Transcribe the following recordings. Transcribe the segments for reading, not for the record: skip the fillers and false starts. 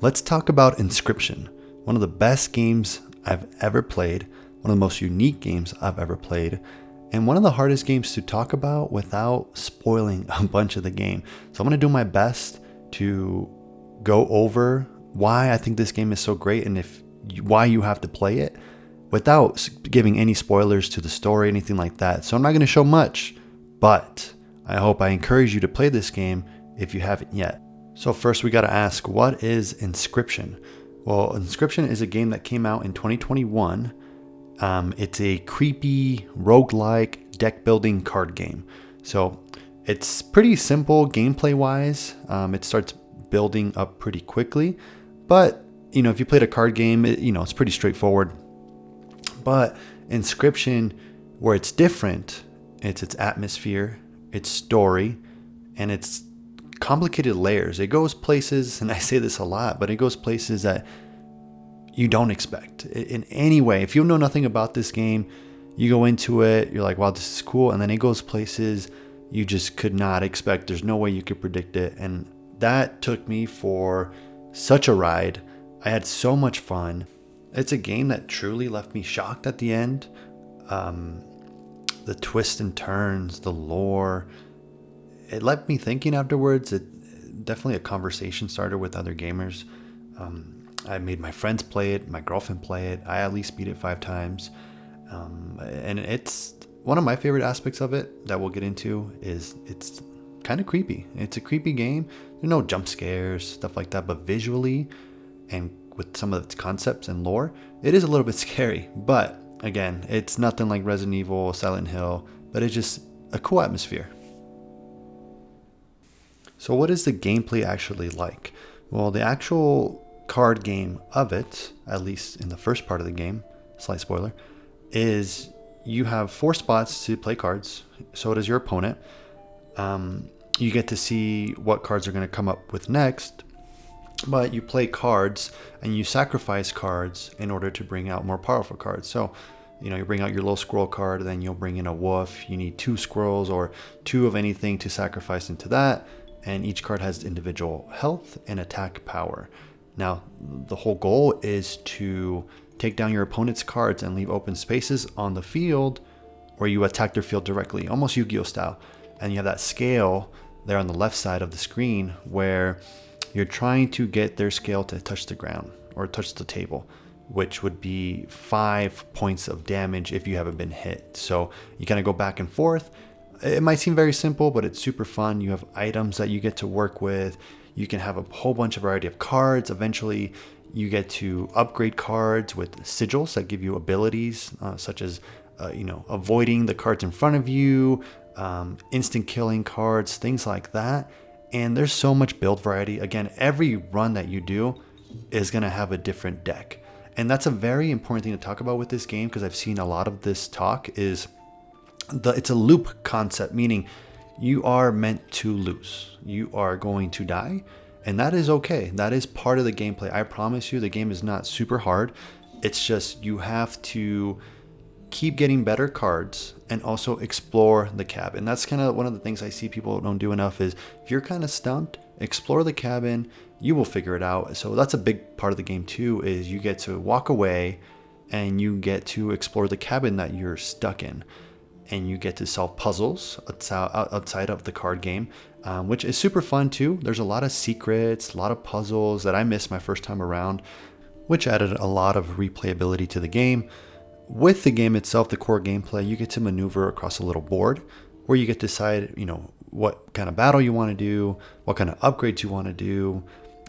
Let's talk about Inscryption, one of the best games I've ever played, one of the most unique games I've ever played, and one of the hardest games to talk about without spoiling a bunch of the game. So I'm going to do my best to go over why I think this game is so great and why you have to play it without giving any spoilers to the story, anything like that. So I'm not going to show much, but I hope I encourage you to play this game if you haven't yet. So first we got to ask, what is Inscryption? Well, Inscryption is a game that came out in 2021. It's a creepy roguelike deck building card game. So it's pretty simple gameplay wise. It starts building up pretty quickly, but if you played a card game, it's pretty straightforward. But Inscryption, where it's different, it's its atmosphere, its story, and its complicated layers. It goes places, and I say this a lot, but it goes places that you don't expect in any way. If you know nothing about this game, you go into it, you're like, wow, this is cool. And then it goes places you just could not expect. There's no way you could predict it. And that took me for such a ride. I had so much fun. It's a game that truly left me shocked at the end. The twists and turns, the lore, it left me thinking afterwards. It definitely a conversation starter with other gamers. I made my friends play it, my girlfriend play it. I at least beat it 5 times. And it's one of my favorite aspects of it that we'll get into is it's kind of creepy. It's a creepy game. There's no jump scares, stuff like that, but visually and with some of its concepts and lore, it is a little bit scary. But again, it's nothing like Resident Evil, Silent Hill, but it's just a cool atmosphere. So what is the gameplay actually like? Well, the actual card game of it, at least in the first part of the game, slight spoiler, is you have 4 spots to play cards. So does your opponent. You get to see what cards are going to come up with next, but you play cards and you sacrifice cards in order to bring out more powerful cards. So you bring out your little squirrel card, and then you'll bring in a wolf. You need 2 squirrels or 2 of anything to sacrifice into that. And each card has individual health and attack power. Now, the whole goal is to take down your opponent's cards and leave open spaces on the field where you attack their field directly, almost Yu-Gi-Oh style. And you have that scale there on the left side of the screen where you're trying to get their scale to touch the ground or touch the table, which would be 5 points of damage if you haven't been hit. So you kind of go back and forth. It might seem very simple, but it's super fun. You have items that you get to work with. You can have a whole bunch of variety of cards. Eventually, you get to upgrade cards with sigils that give you abilities, such as avoiding the cards in front of you, instant killing cards, things like that. And there's so much build variety. Again, every run that you do is going to have a different deck. And that's a very important thing to talk about with this game, because I've seen a lot of this talk is it's a loop concept, meaning you are meant to lose. You are going to die, and that is okay. That is part of the gameplay. I promise you, the game is not super hard. It's just you have to keep getting better cards and also explore the cabin. That's kind of one of the things I see people don't do enough is if you're kind of stumped, explore the cabin, you will figure it out. So that's a big part of the game too, is you get to walk away and you get to explore the cabin that you're stuck in. And you get to solve puzzles outside of the card game, which is super fun too. There's a lot of secrets, a lot of puzzles that I missed my first time around, which added a lot of replayability to the game. With the game itself, the core gameplay, you get to maneuver across a little board where you get to decide, what kind of battle you want to do, what kind of upgrades you want to do.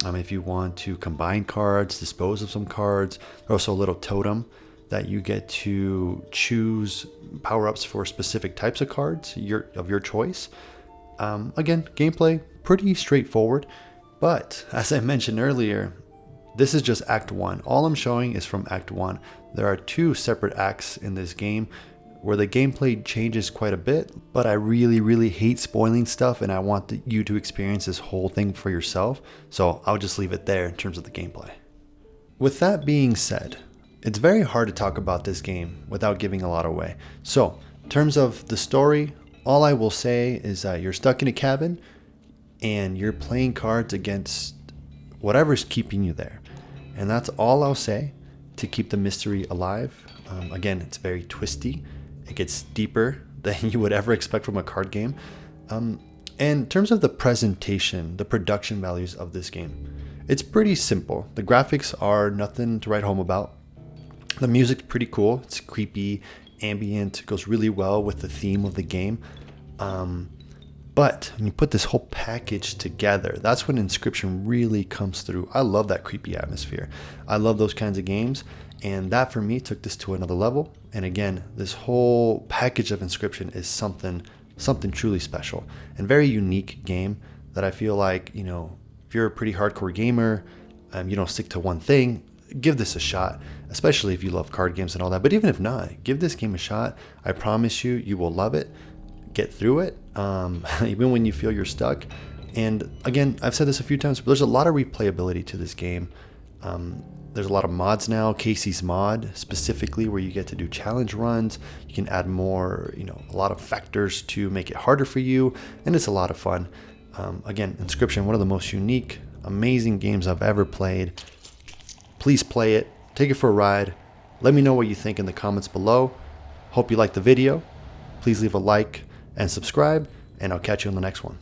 If you want to combine cards, dispose of some cards. There's also a little totem that you get to choose power-ups for specific types of cards of your choice. Again, gameplay, pretty straightforward. But as I mentioned earlier, this is just Act 1. All I'm showing is from Act 1. There are 2 separate acts in this game where the gameplay changes quite a bit, but I really, really hate spoiling stuff, and I want you to experience this whole thing for yourself. So I'll just leave it there in terms of the gameplay. With that being said, it's very hard to talk about this game without giving a lot away. So, in terms of the story, all I will say is that you're stuck in a cabin and you're playing cards against whatever's keeping you there. And that's all I'll say to keep the mystery alive. Again, it's very twisty. It gets deeper than you would ever expect from a card game. And in terms of the presentation, the production values of this game, it's pretty simple. The graphics are nothing to write home about. The music's pretty cool. It's creepy, ambient. It goes really well with the theme of the game. But when you put this whole package together, that's when Inscryption really comes through. I love that creepy atmosphere. I love those kinds of games. And that for me took this to another level. And again, this whole package of Inscryption is something truly special and very unique game that I feel like, you know, if you're a pretty hardcore gamer, you don't stick to one thing, give this a shot, especially if you love card games and all that. But even if not, give this game a shot. I promise you, you will love it. Get through it, even when you feel you're stuck. And again, I've said this a few times, but there's a lot of replayability to this game. There's a lot of mods now. Casey's mod specifically, where you get to do challenge runs. You can add more, you know, a lot of factors to make it harder for you, and it's a lot of fun. Again, Inscryption, one of the most unique, amazing games I've ever played. Please play it. Take it for a ride. Let me know what you think in the comments below. Hope you liked the video. Please leave a like and subscribe, and I'll catch you on the next one.